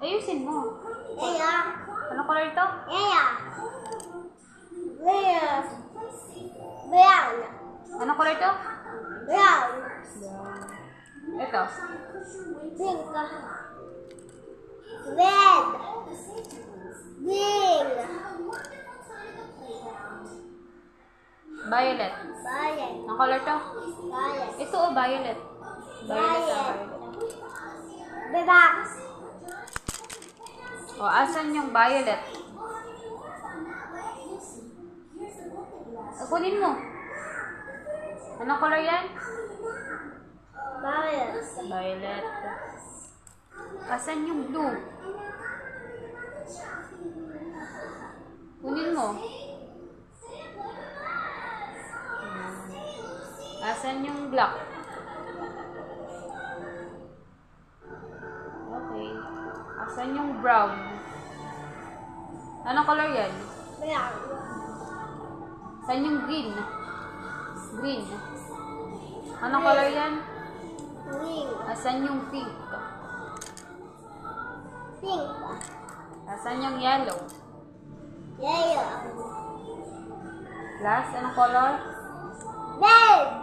Ayusin mo. Ano color ito? Brown. Ano color ito? Brown. Ito. Pink. Red. Green. Violet. Violet. Ang color ito? Violet. Ito o violet. Violet. Black. O, asan yung violet? Kunin mo. Anong color yan? Violet. Violet. Asan yung blue? Kunin mo. Asan yung black? Okay. Asan yung brown? Anong color yan? Brown. Asan yung green? Green. Anong color yan? Green. Asan yung pink? Pink. Asan yung yellow? Yellow. Last, anong color? Red.